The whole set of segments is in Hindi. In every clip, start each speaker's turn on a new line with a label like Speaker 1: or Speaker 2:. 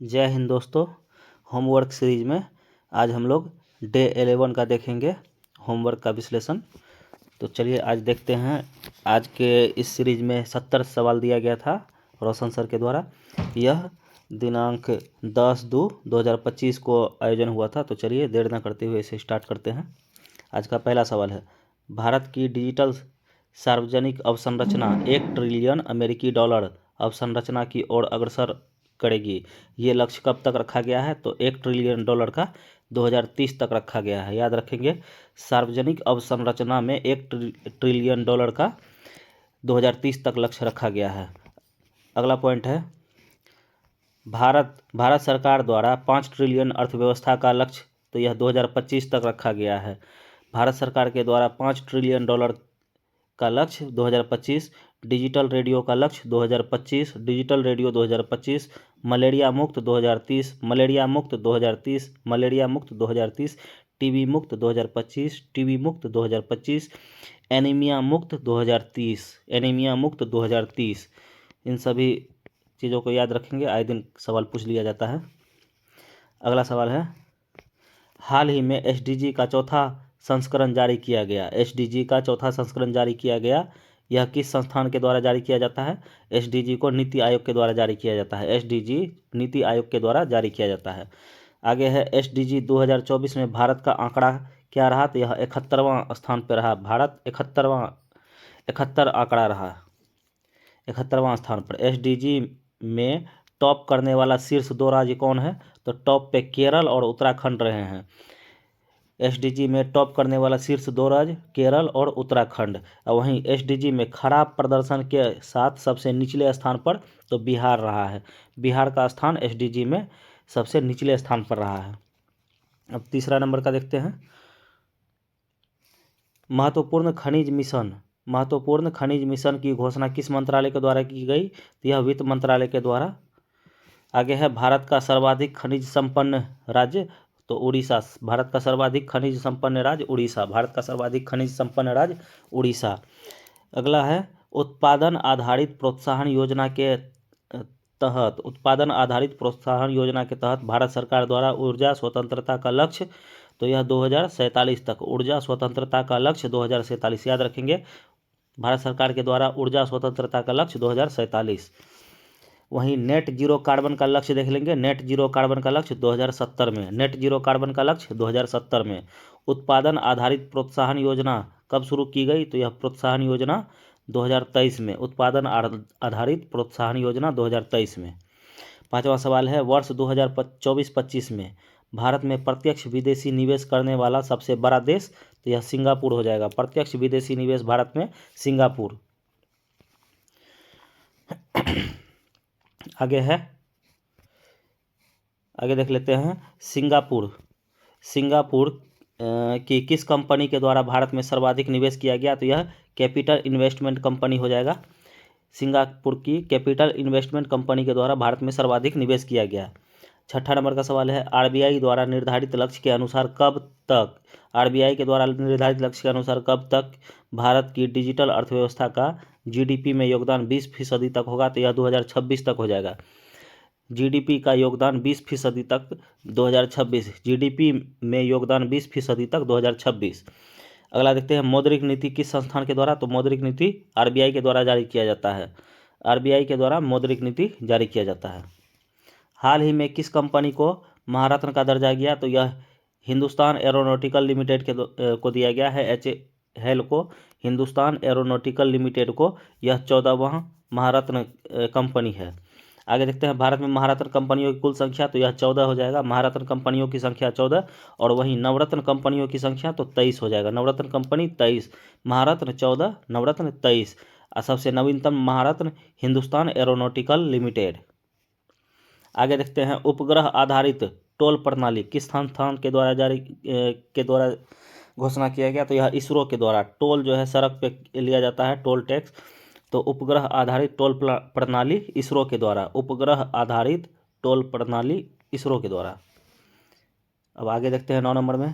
Speaker 1: जय हिंद दोस्तों। होमवर्क सीरीज में आज हम लोग डे 11 का देखेंगे होमवर्क का विश्लेषण। तो चलिए आज देखते हैं। आज के इस सीरीज में 70 सवाल दिया गया था रोशन सर के द्वारा। यह दिनांक 10/2/2025 को आयोजन हुआ था। तो चलिए देर न करते हुए इसे स्टार्ट करते हैं। आज का पहला सवाल है, भारत की डिजिटल सार्वजनिक अवसंरचना 1 ट्रिलियन अमेरिकी डॉलर अवसंरचना की ओर अग्रसर करेगी। ये लक्ष्य कब तक रखा गया है? तो 1 ट्रिलियन डॉलर का 2030 तक रखा गया है। याद रखेंगे, सार्वजनिक अवसंरचना में 1 ट्रिलियन डॉलर का 2030 तक लक्ष्य रखा गया है। अगला पॉइंट है, भारत सरकार द्वारा 5 ट्रिलियन अर्थव्यवस्था का लक्ष्य, तो यह 2025 तक रखा गया है। भारत सरकार के द्वारा 5 ट्रिलियन डॉलर का लक्ष्य 2025। डिजिटल रेडियो का लक्ष्य 2025, डिजिटल रेडियो 2025, मलेरिया मुक्त 2030, मलेरिया मुक्त 2030, मलेरिया मुक्त 2030, टीबी मुक्त 2025, टीबी मुक्त 2025, एनीमिया मुक्त 2030, एनीमिया मुक्त 2030। इन सभी चीज़ों को याद रखेंगे, आए दिन सवाल पूछ लिया जाता है। अगला सवाल है, हाल ही में एसडीजी का चौथा संस्करण जारी किया गया। एसडीजी का चौथा संस्करण जारी किया गया, यह किस संस्थान के द्वारा जारी किया जाता है? एसडीजी को नीति आयोग के द्वारा जारी किया जाता है। एसडीजी नीति आयोग के द्वारा जारी किया जाता है। आगे है, एसडीजी 2024 में भारत का आंकड़ा क्या रहा? तो यह 71वां स्थान पर रहा। भारत 71 आंकड़ा रहा, 71वां स्थान पर। एसडीजी में टॉप करने वाला शीर्ष 2 राज्य कौन है? तो टॉप पे केरल और उत्तराखंड रहे हैं। एसडीजी में टॉप करने वाला शीर्ष 2 राज्य केरल और उत्तराखंड। और वहीं एसडीजी में खराब प्रदर्शन के साथ सबसे निचले स्थान पर तो बिहार रहा है। बिहार का स्थान एसडीजी में सबसे निचले स्थान पर रहा है। अब तीसरा नंबर का देखते हैं, महत्वपूर्ण खनिज मिशन की घोषणा किस मंत्रालय के द्वारा की गई? तो यह वित्त मंत्रालय के द्वारा। आगे है, भारत का सर्वाधिक खनिज संपन्न राज्य, तो उड़ीसा। भारत का सर्वाधिक खनिज संपन्न राज्य उड़ीसा। भारत का सर्वाधिक खनिज संपन्न राज्य उड़ीसा। अगला है, उत्पादन आधारित प्रोत्साहन योजना के तहत भारत सरकार द्वारा ऊर्जा स्वतंत्रता का लक्ष्य, तो यह 2047 तक। ऊर्जा स्वतंत्रता का लक्ष्य 2047, याद रखेंगे, भारत सरकार के द्वारा ऊर्जा स्वतंत्रता का लक्ष्य 2047। वहीं नेट जीरो कार्बन का लक्ष्य देख लेंगे। नेट जीरो कार्बन का लक्ष्य 2070 में। नेट जीरो कार्बन का लक्ष्य 2070 में। उत्पादन आधारित प्रोत्साहन योजना कब शुरू की गई? तो यह प्रोत्साहन योजना 2023 में। उत्पादन आधारित प्रोत्साहन योजना 2023 में। पांचवा सवाल है, वर्ष 2024-25 में भारत में प्रत्यक्ष विदेशी निवेश करने वाला सबसे बड़ा देश, तो यह सिंगापुर हो जाएगा। प्रत्यक्ष विदेशी निवेश भारत में सिंगापुर। आगे देख लेते हैं, सिंगापुर की किस कंपनी के द्वारा भारत में सर्वाधिक निवेश किया गया? तो यह कैपिटल इन्वेस्टमेंट कंपनी हो जाएगा। सिंगापुर की कैपिटल इन्वेस्टमेंट कंपनी के द्वारा भारत में सर्वाधिक निवेश किया गया। छठा नंबर का सवाल है, आरबीआई द्वारा निर्धारित लक्ष्य के अनुसार कब तक भारत की डिजिटल अर्थव्यवस्था का जीडीपी में योगदान 20% तक होगा? तो यह 2026 तक हो जाएगा। जीडीपी का योगदान 20% तक 2026। जीडीपी में योगदान 20% तक 2026। अगला देखते हैं, मौद्रिक नीति किस संस्थान के द्वारा? तो मौद्रिक नीति आरबीआई के द्वारा जारी किया जाता है। आरबीआई के द्वारा मौद्रिक नीति जारी किया जाता है। हाल ही में किस कंपनी को महारत्न का दर्जा गया? तो यह हिंदुस्तान एरोनॉटिकल लिमिटेड को दिया गया है। HAL को, हिंदुस्तान एरोनॉटिकल लिमिटेड को यह 14वां महारत्न कंपनी है। आगे देखते हैं, भारत में महारत्न कंपनियों की कुल संख्या, तो यह 14 हो जाएगा। महारत्न कंपनियों की संख्या 14, और वहीं नवरत्न कंपनियों की संख्या तो 23 हो जाएगा। नवरत्न कंपनी 23, महारत्न 14, नवरत्न 23। और सबसे नवीनतम महारत्न हिंदुस्तान एरोनॉटिकल लिमिटेड। आगे देखते हैं, उपग्रह आधारित टोल प्रणाली किस संस्थान के द्वारा घोषणा किया गया? तो यह इसरो के द्वारा। टोल जो है सड़क पे लिया जाता है, टोल टैक्स, तो उपग्रह आधारित टोल प्रणाली इसरो के द्वारा। उपग्रह आधारित टोल प्रणाली इसरो के द्वारा। अब आगे देखते हैं 9 नंबर में,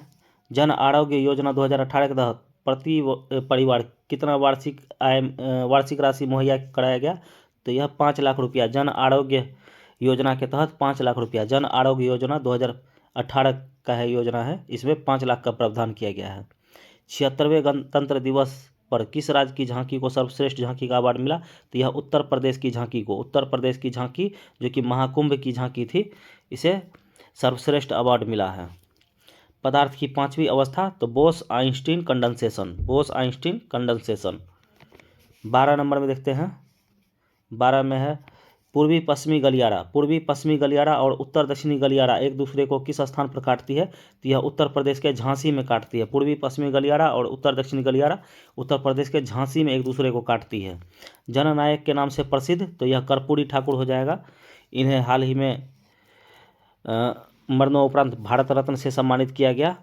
Speaker 1: जन आरोग्य योजना 2018 के तहत प्रति परिवार कितना वार्षिक राशि मुहैया कराया गया? तो यह 5 लाख रुपया जन आरोग्य योजना के तहत 5 लाख रुपया। जन आरोग्य योजना 2018 का है योजना है, इसमें 5 लाख का प्रावधान किया गया है। 76वें गणतंत्र दिवस पर किस राज्य की झांकी को सर्वश्रेष्ठ झांकी का अवार्ड मिला? तो यह उत्तर प्रदेश की झांकी को, उत्तर प्रदेश की झांकी जो कि महाकुंभ की झांकी थी, इसे सर्वश्रेष्ठ अवार्ड मिला है। पदार्थ की 5वीं अवस्था तो Bose Einstein condensation, Bose Einstein condensation. 12 number में देखते हैं, 12 में है पूर्वी पश्चिमी गलियारा। पूर्वी पश्चिमी गलियारा और उत्तर दक्षिणी गलियारा एक दूसरे को किस स्थान पर काटती है? तो यह उत्तर प्रदेश के झांसी में काटती है। पूर्वी पश्चिमी गलियारा और उत्तर दक्षिणी गलियारा उत्तर प्रदेश के झांसी में एक दूसरे को काटती है। जननायक के नाम से प्रसिद्ध तो यह कर्पूरी ठाकुर हो जाएगा। इन्हें हाल ही में मरणोपरांत भारत रत्न से सम्मानित किया गया।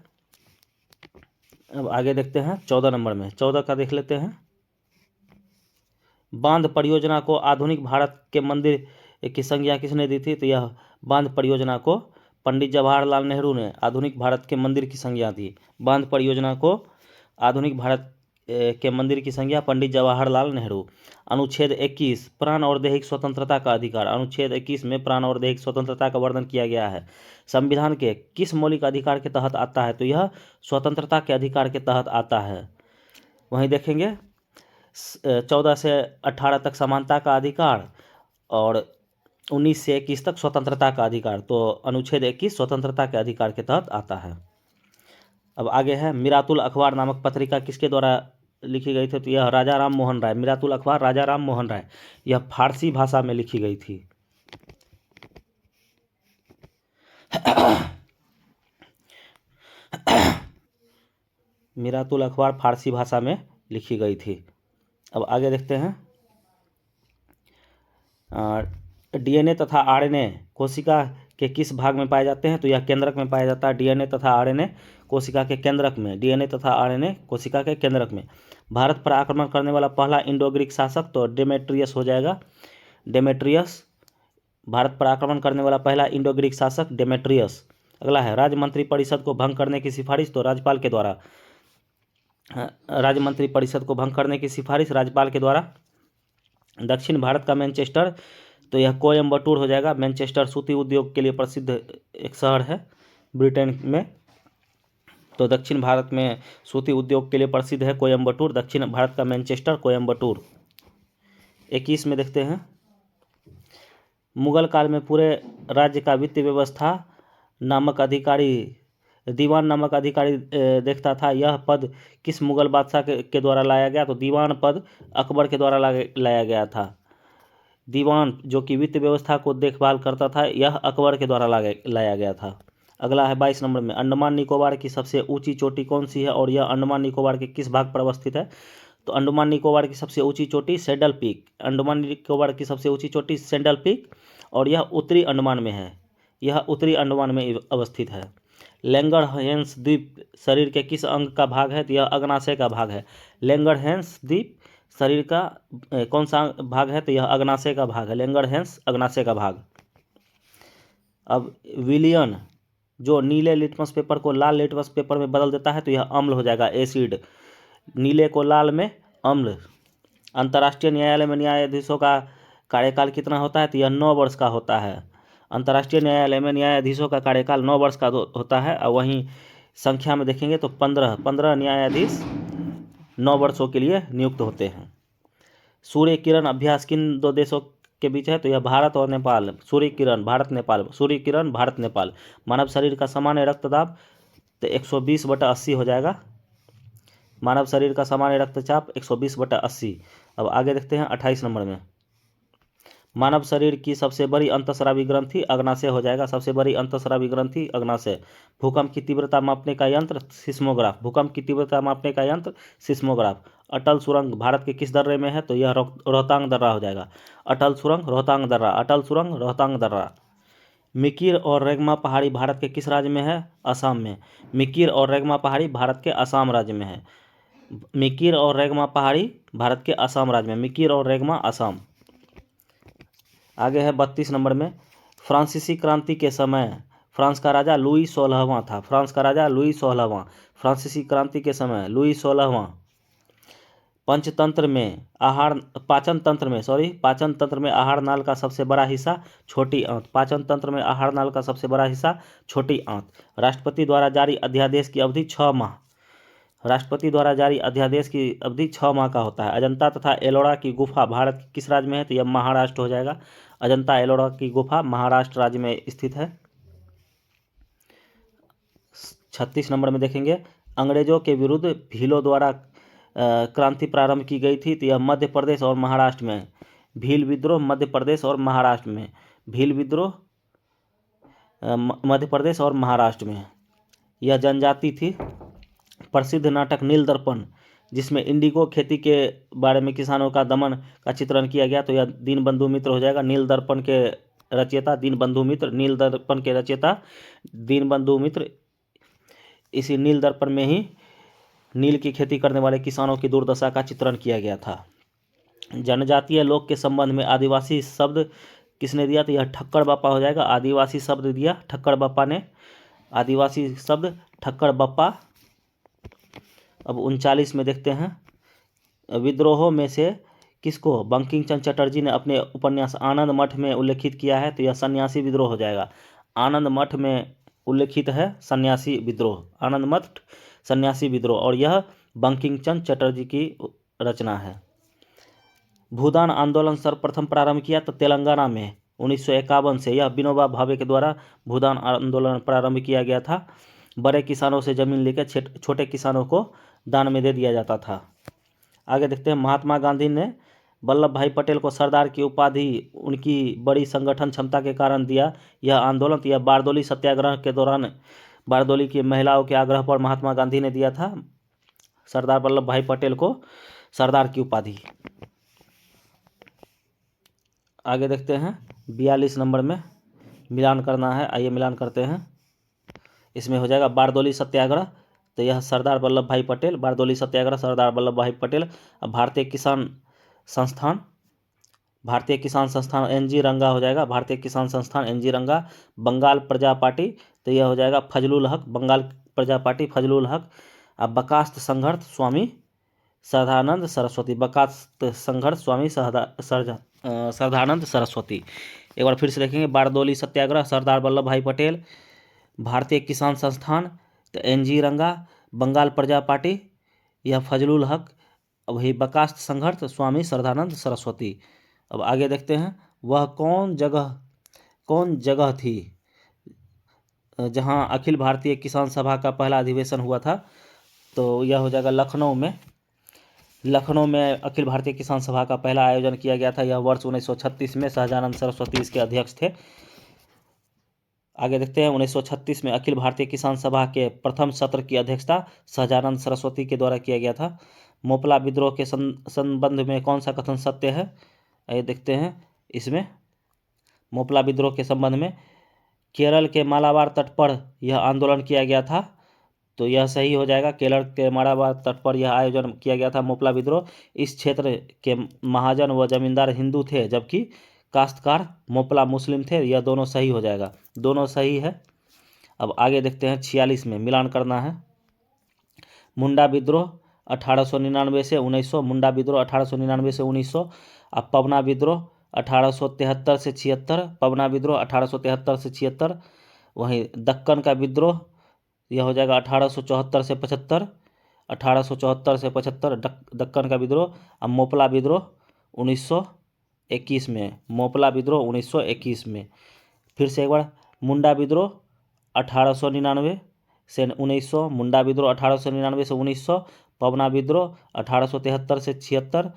Speaker 1: अब आगे देखते हैं 14 नंबर में, 14 का देख लेते हैं। बांध परियोजना को आधुनिक भारत के मंदिर की संज्ञा किसने दी थी? तो यह बांध परियोजना को पंडित जवाहरलाल नेहरू ने आधुनिक भारत के मंदिर की संज्ञा दी। बांध परियोजना को आधुनिक भारत के मंदिर की संज्ञा पंडित जवाहरलाल नेहरू। अनुच्छेद 21 प्राण और दैहिक स्वतंत्रता का अधिकार। अनुच्छेद 21 में प्राण और दैहिक स्वतंत्रता का वर्णन किया गया है। संविधान के किस मौलिक अधिकार के तहत आता है? तो यह स्वतंत्रता के अधिकार के तहत आता है। वहीं देखेंगे 14 से 18 तक समानता का अधिकार और 19 से 21 तक स्वतंत्रता का अधिकार। तो अनुच्छेद 21 स्वतंत्रता के अधिकार के तहत आता है। अब आगे है मिरातुल अखबार नामक पत्रिका किसके द्वारा लिखी गई थी? तो यह राजा राम मोहन राय। मिरातुल अखबार राजा राम मोहन राय, यह फारसी भाषा में लिखी गई थी। मिरातुल अखबार फारसी भाषा में लिखी गई थी। अब आगे देखते हैं डीएनए तथा आरएनए कोशिका के किस भाग में पाए जाते हैं? तो यह केंद्रक में पाया जाता है। डीएनए तथा आरएनए कोशिका के केंद्रक में, डीएनए तथा आरएनए कोशिका के केंद्रक में। भारत पर आक्रमण करने वाला पहला इंडो ग्रीक शासक तो डेमेट्रियस हो जाएगा। डेमेट्रियस, भारत पर आक्रमण करने वाला पहला इंडो ग्रीक शासक डेमेट्रियस। अगला है राज्य मंत्री परिषद को भंग करने की सिफारिश तो राज्यपाल के द्वारा। राज्य मंत्री परिषद को भंग करने की सिफारिश राज्यपाल के द्वारा। दक्षिण भारत का मैनचेस्टर तो यह कोयम्बटूर हो जाएगा। मैनचेस्टर सूती उद्योग के लिए प्रसिद्ध एक शहर है ब्रिटेन में। तो दक्षिण भारत में सूती उद्योग के लिए प्रसिद्ध है कोयम्बटूर। दक्षिण भारत का मैनचेस्टर कोयम्बटूर। 21 में देखते हैं मुगल काल में पूरे राज्य का वित्तीय व्यवस्था नामक अधिकारी, दीवान नामक अधिकारी देखता था। यह पद किस मुगल बादशाह के द्वारा लाया गया? तो दीवान पद अकबर के द्वारा लाया गया था। दीवान जो कि वित्त व्यवस्था को देखभाल करता था, यह अकबर के द्वारा लाया गया था। अगला है 22 नंबर में अंडमान निकोबार की सबसे ऊंची चोटी कौन सी है और यह अंडमान निकोबार के किस भाग पर अवस्थित है? तो अंडमान निकोबार की सबसे ऊंची चोटी सैडल पीक। अंडमान निकोबार की सबसे ऊंची चोटी सैडल पीक और यह उत्तरी अंडमान में है। यह उत्तरी अंडमान में अवस्थित है। लैंगरहैंस द्वीप शरीर के किस अंग का भाग है? तो यह अग्नाशय का भाग है। लैंगरहैंस द्वीप शरीर का कौन सा भाग है? तो यह अग्नाशय का भाग है। लैंगरहैंस अग्नाशय का भाग। अब विलियन जो नीले लिटमस पेपर को लाल लिटमस पेपर में बदल देता है तो यह अम्ल हो जाएगा, एसिड। नीले को लाल में अम्ल। अंतर्राष्ट्रीय न्यायालय में न्यायाधीशों का कार्यकाल कितना होता है? तो यह 9 वर्ष का होता है। अंतर्राष्ट्रीय न्यायालय में न्यायाधीशों का कार्यकाल 9 वर्ष का होता है। और वहीं संख्या में देखेंगे तो 15 न्यायाधीश 9 वर्षों के लिए नियुक्त होते हैं। सूर्य किरण अभ्यास किन 2 देशों के बीच है? तो यह भारत और नेपाल। सूर्य किरण भारत नेपाल, सूर्य किरण भारत नेपाल। मानव शरीर का सामान्य रक्तदाब तो 120/80 हो जाएगा। मानव शरीर का सामान्य रक्तचाप 120/80। अब आगे देखते हैं 28 नंबर में मानव शरीर की सबसे बड़ी अंतःस्रावी ग्रंथि अग्नाशय हो जाएगा। सबसे बड़ी अंतःस्रावी ग्रंथि अग्नाशय। भूकंप की तीव्रता मापने का यंत्र सिस्मोग्राफ। भूकंप की तीव्रता मापने का यंत्र सिस्मोग्राफ। अटल सुरंग भारत के किस दर्रे में है? तो यह रोहतांग दर्रा हो जाएगा। अटल सुरंग रोहतांग दर्रा, अटल सुरंग रोहतांग दर्रा। मिकिर और रेगमा पहाड़ी भारत के किस राज्य में है? असम में। मिकिर और रेगमा पहाड़ी भारत के असम राज्य में है। मिकिर और रेगमा पहाड़ी भारत के असम राज्य में। मिकिर और रेगमा असम। आगे है 32 नंबर में फ्रांसीसी क्रांति के समय फ्रांस का राजा लुई 16वां था। फ्रांस का राजा लुई 16वां। फ्रांसीसी क्रांति के समय लुई 16वां पाचन तंत्र में आहार नाल का सबसे बड़ा हिस्सा छोटी आंत। पाचन तंत्र में आहार नाल का सबसे बड़ा हिस्सा छोटी आंत। राष्ट्रपति द्वारा जारी अध्यादेश की अवधि 6 माह। राष्ट्रपति द्वारा जारी अध्यादेश की अवधि 6 माह का होता है। अजंता तथा एलोरा की गुफा भारत के किस राज्य में है? तो यह महाराष्ट्र हो जाएगा। अजंता एलोरा की गुफा महाराष्ट्र राज्य में स्थित है। 36 नंबर में देखेंगे, अंग्रेजों के विरुद्ध भीलों द्वारा क्रांति प्रारंभ की गई थी, तो यह मध्य प्रदेश और महाराष्ट्र में। भील विद्रोह मध्य प्रदेश और महाराष्ट्र में। भील विद्रोह मध्य प्रदेश और महाराष्ट्र में। यह जनजाति थी। प्रसिद्ध नाटक नील दर्पण, जिसमें इंडिगो खेती के बारे में किसानों का दमन का चित्रण किया गया, तो यह दीनबंधु मित्र हो जाएगा। नील दर्पण के रचयिता दीनबंधु मित्र। नील दर्पण के रचयिता दीनबंधु मित्र। इसी नील दर्पण में ही नील की खेती करने वाले किसानों की दुर्दशा का चित्रण किया गया था। जनजातीय लोक के संबंध में आदिवासी शब्द किसने दिया? तो यह ठक्कर बप्पा हो जाएगा। आदिवासी शब्द दिया ठक्कर बप्पा ने। आदिवासी शब्द ठक्कर बप्पा। अब 39 में देखते हैं, विद्रोहों में से किसको बंकिम चंद्र चटर्जी ने अपने उपन्यास आनंद मठ में उल्लेखित किया है? तो यह सन्यासी विद्रोह हो जाएगा। आनंद मठ में उल्लेखित है सन्यासी विद्रोह। आनंद मठ सन्यासी विद्रोह, और यह बंकिम चंद्र चटर्जी की रचना है। भूदान आंदोलन सर्वप्रथम प्रारंभ किया तो तेलंगाना में 1951 से। यह विनोबा भावे के द्वारा भूदान आंदोलन प्रारंभ किया गया था। बड़े किसानों से जमीन लेकर छोटे किसानों को दान में दे दिया जाता था। आगे देखते हैं, महात्मा गांधी ने वल्लभ भाई पटेल को सरदार की उपाधि उनकी बड़ी संगठन क्षमता के कारण दिया। यह आंदोलन, यह बारदोली सत्याग्रह के दौरान बारदोली की महिलाओं के आग्रह पर महात्मा गांधी ने दिया था सरदार वल्लभ भाई पटेल को सरदार की उपाधि। आगे देखते हैं, 42 नंबर में मिलान करना है। आइए मिलान करते हैं। इसमें हो जाएगा बारदोली सत्याग्रह, तो यह सरदार वल्लभ भाई पटेल। बारदोली सत्याग्रह सरदार वल्लभ भाई पटेल। भारतीय किसान संस्थान एनजी रंगा हो जाएगा। भारतीय किसान संस्थान एनजी रंगा। बंगाल प्रजा पार्टी, तो यह हो जाएगा फजलुल हक। बंगाल प्रजा पार्टी फजलुल हक। अब बकास्त संघर्ष स्वामी श्रद्धानंद सरस्वती। बकास्त संघर्ष स्वामी श्रद्धानंद सरस्वती। एक बार फिर से देखेंगे, बारदोली सत्याग्रह सरदार वल्लभ भाई पटेल। भारतीय किसान संस्थान तो एनजी रंगा। बंगाल प्रजा पार्टी यह फजलुल हक। वही बकास्त संघर्ष स्वामी श्रद्धानंद सरस्वती। अब आगे देखते हैं, वह कौन जगह थी जहां अखिल भारतीय किसान सभा का पहला अधिवेशन हुआ था? तो यह हो जाएगा लखनऊ में। लखनऊ में अखिल भारतीय किसान सभा का पहला आयोजन किया गया था। यह वर्ष 1936 में। सहजानंद सरस्वती इसके अध्यक्ष थे। आगे देखते हैं, 1936 में अखिल भारतीय किसान सभा के प्रथम सत्र की अध्यक्षता सहजानंद सरस्वती के द्वारा किया गया था। मोपला विद्रोह के संबंध में कौन सा कथन सत्य है? आइए देखते हैं। इसमें मोपला विद्रोह के संबंध में केरल के मालाबार तट पर यह आंदोलन किया गया था, तो यह सही हो जाएगा। केरल के मालाबार तट पर यह आयोजन किया गया था मोपला विद्रोह। इस क्षेत्र के महाजन व जमींदार हिंदू थे, जबकि काश्तकार मोपला मुस्लिम थे। यह दोनों सही हो जाएगा। दोनों सही है। अब आगे देखते हैं, 46 में मिलान करना है। मुंडा विद्रोह 1899 से 1900। मुंडा विद्रोह 1899 से 1900। अब पवना विद्रोह 1873 से 76। पवना विद्रोह 1873 से 76। वहीं दक्कन का विद्रोह यह हो जाएगा 1874 से 75। 1874 से 75 दक्कन का विद्रोह। अब मोपला विद्रोह 1921 में। मोपला विद्रोह 1921 में। फिर से एक बार, मुंडा विद्रोह 1899 से 1900। मुंडा विद्रोह 1899 से 1900। पवना विद्रोह 1873 से 76।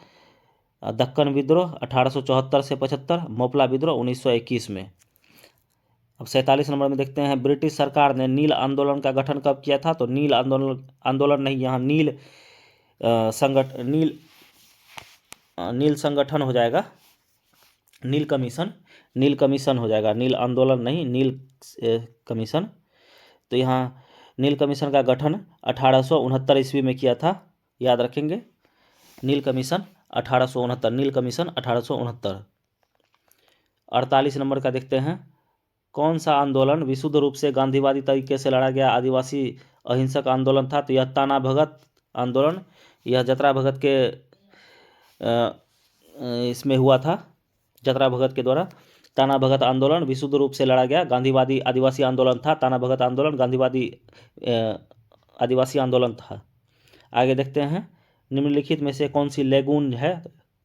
Speaker 1: दक्कन विद्रोह 1874 से 75। मोपला विद्रोह 1921 में। अब 47 नंबर में देखते हैं, ब्रिटिश सरकार ने नील आंदोलन का गठन कब किया था? तो नील आंदोलन नहीं, यहाँ नील संगठन हो जाएगा। नील कमीशन हो जाएगा। नील आंदोलन नहीं, नील कमीशन। तो यहाँ नील कमीशन का गठन 1869 ईस्वी में किया था, याद रखेंगे। नील कमीशन 1869। नील कमीशन 1869। 48 नंबर का देखते हैं, कौन सा आंदोलन विशुद्ध रूप से गांधीवादी तरीके से लड़ा गया आदिवासी अहिंसक आंदोलन था? तो यह ताना भगत आंदोलन। यह जतरा भगत के इसमें हुआ था, जतरा भगत के द्वारा। ताना भगत आंदोलन विशुद्ध रूप से लड़ा गया, गांधीवादी आदिवासी आंदोलन था। ताना भगत आंदोलन गांधीवादी आदिवासी आंदोलन था। आगे देखते हैं, निम्नलिखित में से कौन सी लेगून है?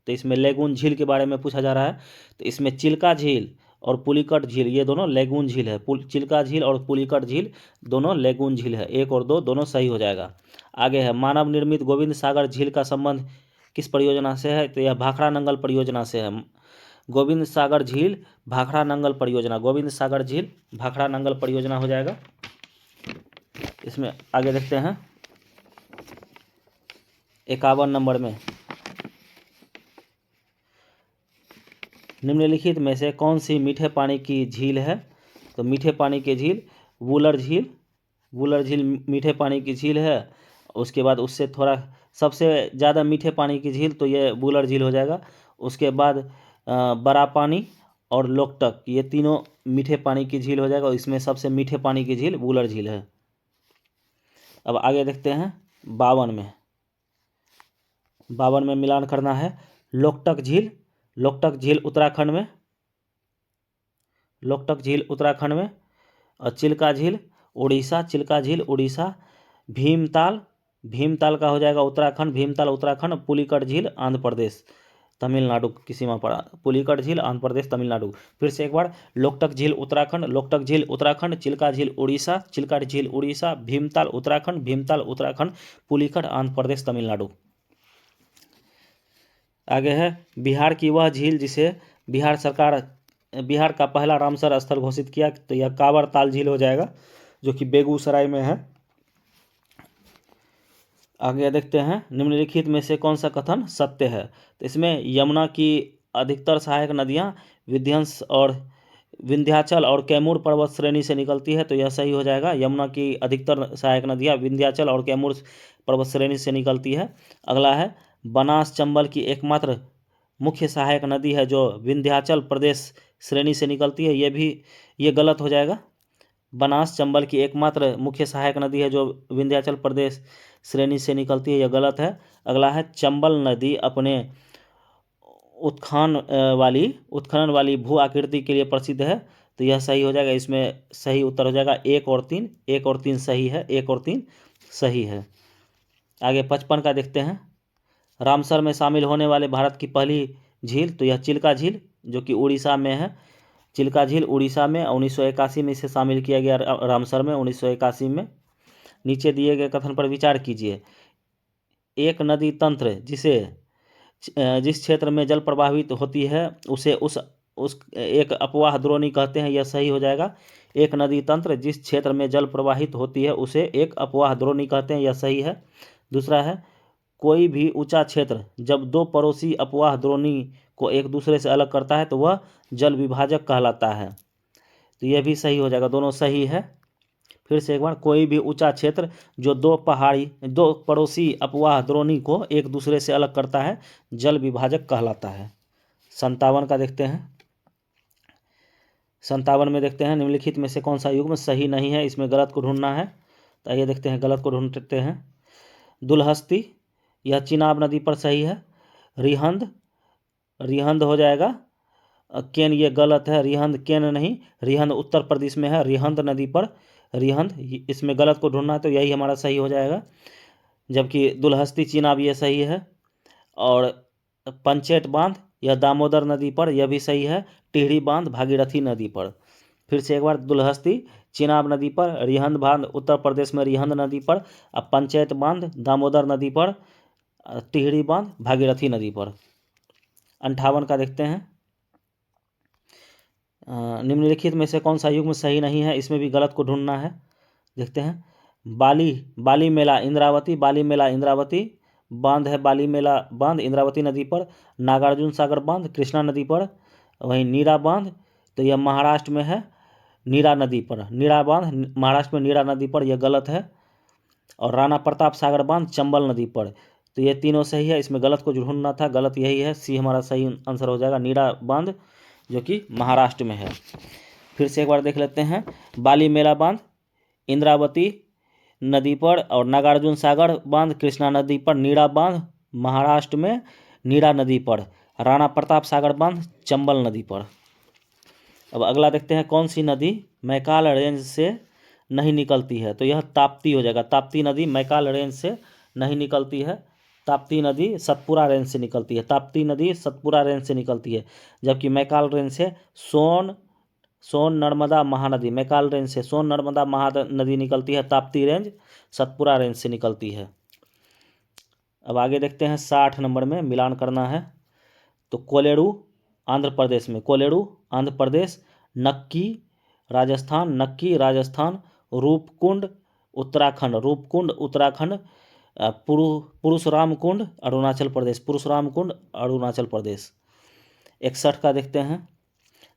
Speaker 1: तो इसमें लेगून झील के बारे में पूछा जा रहा है। तो इसमें चिल्का झील और पुलिकट झील, ये दोनों लेगून झील है। चिल्का झील और पुलिकट झील दोनों लेगून झील है। 1 और 2 दोनों सही हो जाएगा। आगे है, मानव निर्मित गोविंद सागर झील का संबंध किस परियोजना से है? तो यह भाखड़ा नंगल परियोजना से है। गोविंद सागर झील भाखड़ा नंगल परियोजना, गोविंद सागर झील भाखड़ा नंगल परियोजना हो जाएगा। इसमें आगे देखते हैं 51 नंबर में, निम्नलिखित में से कौन सी मीठे पानी की झील है? तो मीठे पानी की झील वुलर झील, वुलर झील मीठे पानी की झील है। उसके बाद उससे थोड़ा सबसे ज़्यादा मीठे पानी की झील तो ये वुलर झील हो जाएगा। उसके बाद बड़ा पानी और लोकटक, ये तीनों मीठे पानी की झील हो जाएगा। और इसमें सबसे मीठे पानी की झील वुलर झील है। अब आगे देखते हैं 52 में, 52 में मिलान करना है। लोकटक झील, लोकटक झील उत्तराखंड में, लोकटक झील उत्तराखंड में। और चिल्का झील उड़ीसा, चिल्का झील उड़ीसा। भीमताल, भीमताल का हो जाएगा उत्तराखंड, भीमताल उत्तराखंड। पुलिकट झील आंध्र प्रदेश तमिलनाडु की सीमा पर, पुलिकट झील आंध्र प्रदेश तमिलनाडु। फिर से एक बार, लोकटक झील उत्तराखंड, लोकटक झील उत्तराखंड। चिल्का झील उड़ीसा, चिल्का झील उड़ीसा। भीमताल उत्तराखंड, भीमताल उत्तराखंड। पुलिकट आंध्र प्रदेश तमिलनाडु। आगे है, बिहार की वह झील जिसे बिहार सरकार, बिहार का पहला रामसर स्थल घोषित किया। तो यह कांवर ताल झील हो जाएगा, जो कि बेगूसराय में है। आगे देखते हैं, निम्नलिखित में से कौन सा कथन सत्य है? तो इसमें यमुना की अधिकतर सहायक नदियां विंध्याचल और कैमूर पर्वत श्रेणी से निकलती है। तो यह सही हो जाएगा। यमुना की अधिकतर सहायक नदियां विंध्याचल और कैमूर पर्वत श्रेणी से निकलती है। अगला है, बनास चंबल की एकमात्र मुख्य सहायक नदी है जो विंध्याचल प्रदेश श्रेणी से निकलती है। ये गलत हो जाएगा। बनास चंबल की एकमात्र मुख्य सहायक नदी है जो विंध्याचल प्रदेश श्रेणी से निकलती है, यह गलत है। अगला है, चंबल नदी अपने उत्खनन वाली भू आकृति के लिए प्रसिद्ध है। तो यह सही हो जाएगा। इसमें सही उत्तर हो जाएगा 1 और 3, 1 और 3 सही है, 1 और 3 सही है। आगे 55 का देखते हैं, रामसर में शामिल होने वाले भारत की पहली झील। तो यह चिल्का झील, जो कि उड़ीसा में है। चिल्का झील उड़ीसा में 1981 में इसे शामिल किया गया रामसर में, 1981 में। नीचे दिए गए कथन पर विचार कीजिए। एक नदी तंत्र जिस क्षेत्र में जल प्रवाहित होती है उसे उस एक अपवाह द्रोणी कहते हैं, यह सही हो जाएगा। एक नदी तंत्र जिस क्षेत्र में जल प्रवाहित होती है उसे एक अपवाह द्रोणी कहते हैं, यह सही है। दूसरा है, कोई भी ऊंचा क्षेत्र जब दो पड़ोसी अपवाह द्रोणी को एक दूसरे से अलग करता है तो वह जल विभाजक कहलाता है। तो यह भी सही हो जाएगा, दोनों सही है। फिर से एक बार, कोई भी ऊंचा क्षेत्र जो दो पड़ोसी अपवाह द्रोणी को एक दूसरे से अलग करता है जल विभाजक कहलाता है। 57 का देखते हैं, 57 में देखते हैं, निम्नलिखित में से कौन सा युग्म सही नहीं है? इसमें गलत को ढूंढना है। तो आइए देखते हैं, गलत को ढूंढते हैं। दुलहस्ती, यह चिनाब नदी पर सही है। रिहंद हो जाएगा। केन, ये गलत है। रिहंद केन नहीं, रिहंद उत्तर प्रदेश में है। रिहंद नदी पर रिहंद, इसमें गलत को ढूंढना है तो यही हमारा सही हो जाएगा। जबकि दुलहस्ती चिनाब ये सही है। और पंचेट बांध, यह दामोदर नदी पर, यह भी सही है। टिहरी बांध भागीरथी नदी पर। फिर से एक बार, दुलहस्ती चिनाब नदी पर, रिहंद बांध उत्तर प्रदेश में रिहंद नदी पर, अब पंचेत बांध दामोदर नदी पर, टिहरी बांध भागीरथी नदी पर। 58 का देखते हैं, निम्नलिखित में से कौन सा युग्म सही नहीं है? इसमें भी गलत को ढूंढना है। देखते हैं, बाली मेला इंद्रावती, बाली मेला इंद्रावती बांध है। बाली मेला बांध इंद्रावती नदी पर। नागार्जुन सागर बांध कृष्णा नदी पर। वहीं नीरा बांध, तो यह महाराष्ट्र में है, नीरा नदी पर। नीरा बांध महाराष्ट्र में नीरा नदी पर, यह गलत है। और राणा प्रताप सागर बांध चंबल नदी पर। तो ये तीनों सही है, इसमें गलत को ढूंढना था, गलत यही है। सी हमारा सही आंसर हो जाएगा, नीरा बांध जो कि महाराष्ट्र में है। फिर से एक बार देख लेते हैं, बाली मेला बांध इंद्रावती नदी पर और नागार्जुन सागर बांध कृष्णा नदी पर। नीरा बांध महाराष्ट्र में, नीरा नदी पर, राणा प्रताप सागर बांध चंबल नदी पर। अब अगला देखते हैं, कौन सी नदी मैकाल रेंज से नहीं निकलती है, तो यह ताप्ती हो जाएगा। ताप्ती नदी मैकाल रेंज से नहीं निकलती है, ताप्ती नदी सतपुरा रेंज से निकलती है। ताप्ती नदी सतपुरा रेंज से निकलती है, जबकि मैकाल रेंज से सोन नर्मदा महानदी, मैकाल रेंज से सोन नर्मदा महानदी निकलती है, ताप्ती रेंज सतपुरा रेंज से निकलती है। अब आगे देखते हैं 60 नंबर में मिलान करना है। तो कोलेरू आंध्र प्रदेश में, कोलेरू आंध्र प्रदेश, नक्की राजस्थान, रूपकुंड उत्तराखंड, परशुराम कुंड अरुणाचल प्रदेश। 61 का देखते हैं,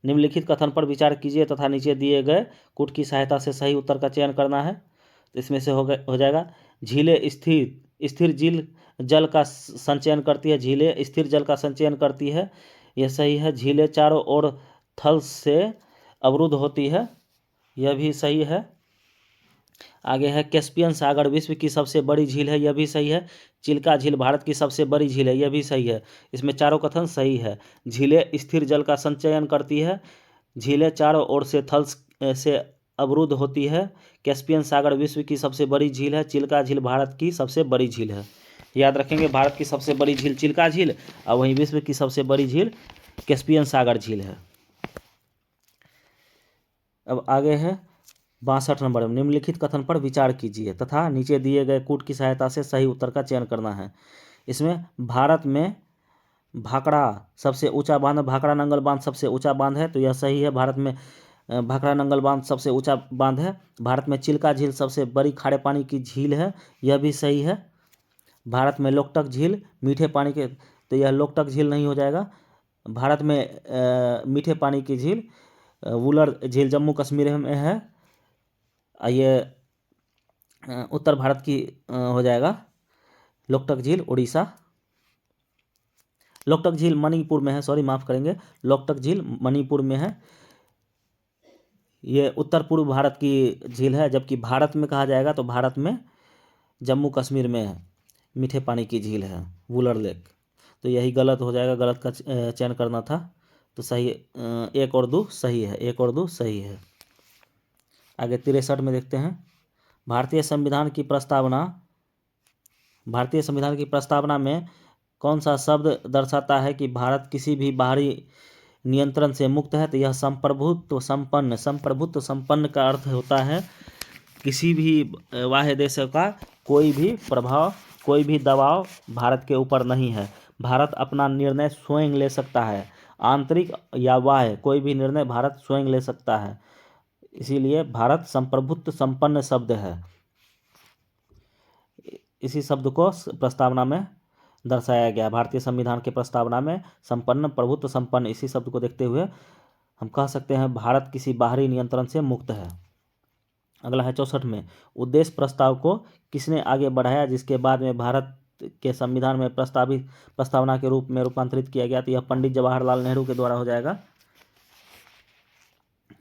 Speaker 1: निम्नलिखित कथन पर विचार कीजिए तथा नीचे दिए गए कूट की सहायता से सही उत्तर का चयन करना है। तो इसमें से हो जाएगा, झीलें स्थिर जल का संचयन करती है, झीलें स्थिर जल का संचयन करती है, यह सही है। झीलें चारों ओर थल से अवरुद्ध होती है, यह भी सही है। आगे है, कैस्पियन सागर विश्व की सबसे बड़ी झील है, यह भी सही है। चिल्का झील भारत की सबसे बड़ी झील है, यह भी सही है। इसमें चारों कथन सही है। झीलें स्थिर जल का संचयन करती है, झीलें चारों ओर से थल से अवरुद्ध होती है, कैस्पियन सागर विश्व की सबसे बड़ी झील है, चिल्का झील भारत की सबसे बड़ी झील है। याद रखेंगे, भारत की सबसे बड़ी झील चिल्का झील और वहीं विश्व की सबसे बड़ी झील कैस्पियन सागर झील है। अब आगे है 62 नंबर में, निम्नलिखित कथन पर विचार कीजिए तथा नीचे दिए गए कूट की सहायता से सही उत्तर का चयन करना है। इसमें भारत में भाखड़ा सबसे ऊंचा बांध, भाखड़ा नंगल बांध सबसे ऊंचा बांध है, तो यह सही है। भारत में भाखड़ा नंगल बांध सबसे ऊंचा बांध है। भारत में चिल्का झील सबसे बड़ी खारे पानी की झील है, यह भी सही है। भारत में लोकटक झील मीठे पानी के, तो यह लोकटक झील नहीं हो जाएगा। भारत में मीठे पानी की झील वुलर झील जम्मू कश्मीर में है, ये उत्तर भारत की हो जाएगा। लोकटक झील उड़ीसा, लोकटक झील मणिपुर में है, सॉरी माफ़ करेंगे, लोकटक झील मणिपुर में है, ये उत्तर पूर्व भारत की झील है। जबकि भारत में कहा जाएगा तो भारत में जम्मू कश्मीर में है, मीठे पानी की झील है वुलर लेक, तो यही गलत हो जाएगा, गलत का चयन करना था। तो सही 1 और 2 सही है, 1 और 2 सही है। आगे 63 में देखते हैं, भारतीय संविधान की प्रस्तावना में कौन सा शब्द दर्शाता है कि भारत किसी भी बाहरी नियंत्रण से मुक्त है, तो यह संप्रभुत्व संपन्न का अर्थ होता है किसी भी बाह्य देश का कोई भी प्रभाव, कोई भी दबाव भारत के ऊपर नहीं है। भारत अपना निर्णय स्वयं ले सकता है, आंतरिक या बाह्य कोई भी निर्णय भारत स्वयं ले सकता है, इसीलिए भारत संप्रभुत्व संपन्न शब्द है। इसी शब्द को प्रस्तावना में दर्शाया गया, भारतीय संविधान के प्रस्तावना में संपन्न, प्रभुत्व संपन्न, इसी शब्द को देखते हुए हम कह सकते हैं भारत किसी बाहरी नियंत्रण से मुक्त है। अगला है 64 में, उद्देश्य प्रस्ताव को किसने आगे बढ़ाया जिसके बाद में भारत के संविधान में प्रस्तावना के रूप में रूपांतरित किया गया, तो यह पंडित जवाहरलाल नेहरू के द्वारा हो जाएगा।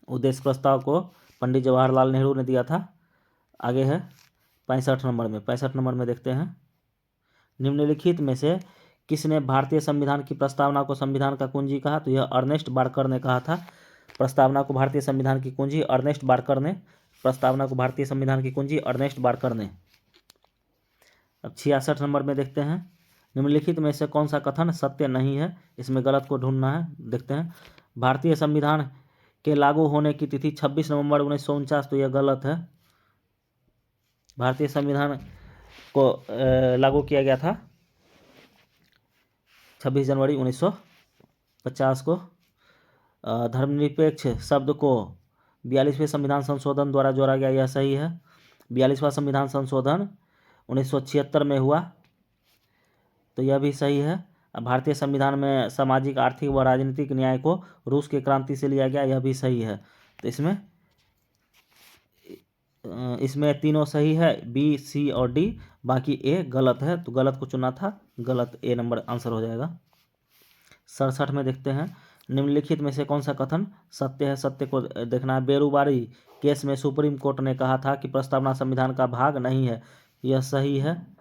Speaker 1: उद्देश्य प्रस्ताव को पंडित जवाहरलाल नेहरू ने दिया था। आगे है 65 नंबर में देखते हैं, निम्नलिखित में से किसने भारतीय संविधान की प्रस्तावना को संविधान का कुंजी कहा, तो यह अर्नेस्ट बार्कर ने कहा था। प्रस्तावना को भारतीय संविधान की कुंजी अर्नेस्ट बार्कर ने, प्रस्तावना को भारतीय संविधान की कुंजी अर्नेस्ट बार्कर ने। अब 66 नंबर में देखते हैं, निम्नलिखित में से कौन सा कथन सत्य नहीं है, इसमें गलत को ढूंढना है। देखते हैं, भारतीय संविधान के लागू होने की तिथि 26 नवंबर 1949, तो यह गलत है। भारतीय संविधान को लागू किया गया था 26 जनवरी 1950 को। धर्मनिरपेक्ष शब्द को 42वें संविधान संशोधन द्वारा जोड़ा गया, यह सही है। 42वां संविधान संशोधन 1976 में हुआ, तो यह भी सही है। भारतीय संविधान में सामाजिक, आर्थिक व राजनीतिक न्याय को रूस की क्रांति से लिया गया, यह भी सही है। तो इसमें तीनों सही है, बी, सी और डी, बाकी ए गलत है, तो गलत को चुना था, गलत ए नंबर आंसर हो जाएगा। 67 में देखते हैं, निम्नलिखित में से कौन सा कथन सत्य है, सत्य को देखना है। बेरुबारी केस में सुप्रीम कोर्ट ने कहा था कि प्रस्तावना संविधान का भाग नहीं है, यह सही है।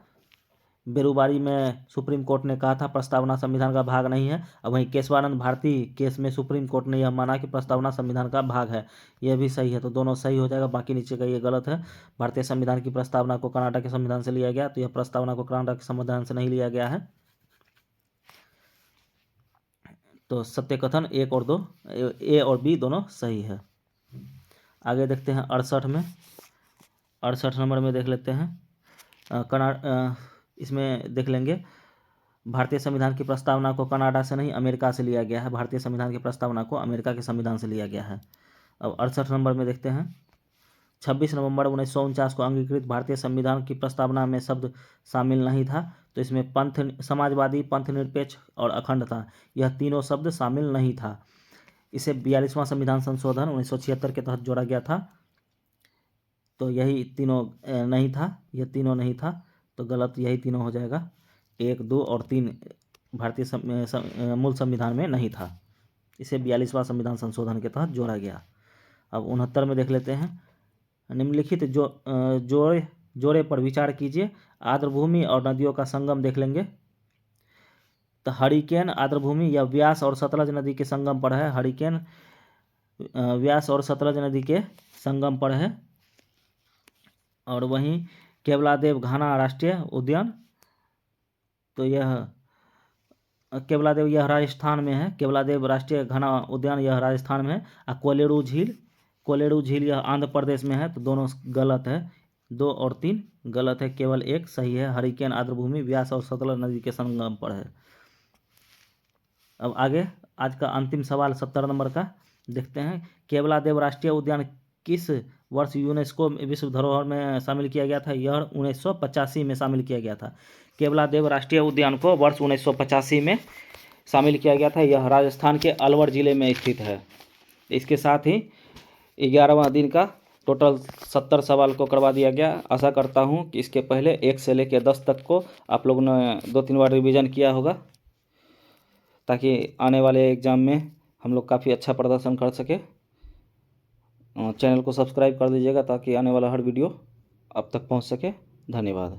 Speaker 1: बेरुबारी में सुप्रीम कोर्ट ने कहा था प्रस्तावना संविधान का भाग नहीं है। अब वहीं केशवानंद भारती केस में सुप्रीम कोर्ट ने यह माना कि प्रस्तावना संविधान का भाग है। यह भी सही है, तो दोनों सही हो जाएगा, बाकी नीचे का ये गलत है। भारतीय संविधान की प्रस्तावना को कनाडा के संविधान से लिया गया, तो यह प्रस्तावना को कनाडा के संविधान से नहीं लिया गया है। तो सत्य कथन 1 और 2, ए और बी दोनों सही है। आगे देखते हैं 68 में। 68 नंबर में देख लेते हैं इसमें देख लेंगे भारतीय संविधान की प्रस्तावना को कनाडा से नहीं अमेरिका से लिया गया है। भारतीय संविधान की प्रस्तावना को अमेरिका के संविधान से लिया गया है। अब 68 नंबर में देखते हैं 26 नवंबर 1949 को अंगीकृत भारतीय संविधान की प्रस्तावना में शब्द शामिल नहीं था, तो इसमें पंथ समाजवादी, पंथ निरपेक्ष और अखंड था। यह तीनों शब्द शामिल नहीं था। इसे 42वां संविधान संशोधन 1976 के तहत जोड़ा गया था, तो यही तीनों नहीं था, यह तीनों नहीं था, तो गलत यही तीनों हो जाएगा। 1, 2 और 3 भारतीय मूल संविधान में नहीं था। इसे 42वां संविधान संशोधन के तहत जोड़ा गया। अब 69 में देख लेते हैं निम्नलिखित जोड़े पर विचार कीजिए। आर्द्रभूमि और नदियों का संगम देख लेंगे। तो हरिकेन आर्द्रभूमि या व्यास और सतलज नदी के संगम पर है। हरिकेन व्यास और सतलज नदी के संगम पर है। और वहीं केवलादेव घाना राष्ट्रीय उद्यान, तो यह केवलादेव यह राजस्थान में है। केवलादेव राष्ट्रीय घना उद्यान यह राजस्थान में है। और कोलेरू झील यह आंध्र प्रदेश में है, तो दोनों गलत है। 2 और 3 गलत है, केवल 1 सही है। हरिकेन आर्द्रभूमि व्यास और सतलज नदी के संगम पर है। अब आगे आज का अंतिम सवाल 70 नंबर का देखते हैं। केवलादेव राष्ट्रीय उद्यान किस वर्ष यूनेस्को विश्व धरोहर में शामिल किया गया था? यह 1985 में शामिल किया गया था। केवलादेव राष्ट्रीय उद्यान को वर्ष 1985 में शामिल किया गया था। यह राजस्थान के अलवर जिले में स्थित है। इसके साथ ही 11वां दिन का टोटल 70 सवाल को करवा दिया गया। आशा करता हूँ कि इसके पहले 1 से लेकर 10 तक को आप लोगों ने 2-3 बार रिवीजन किया होगा, ताकि आने वाले एग्ज़ाम में हम लोग काफ़ी अच्छा प्रदर्शन कर सके। चैनल को सब्सक्राइब कर दीजिएगा ताकि आने वाला हर वीडियो आप तक पहुंच सके। धन्यवाद।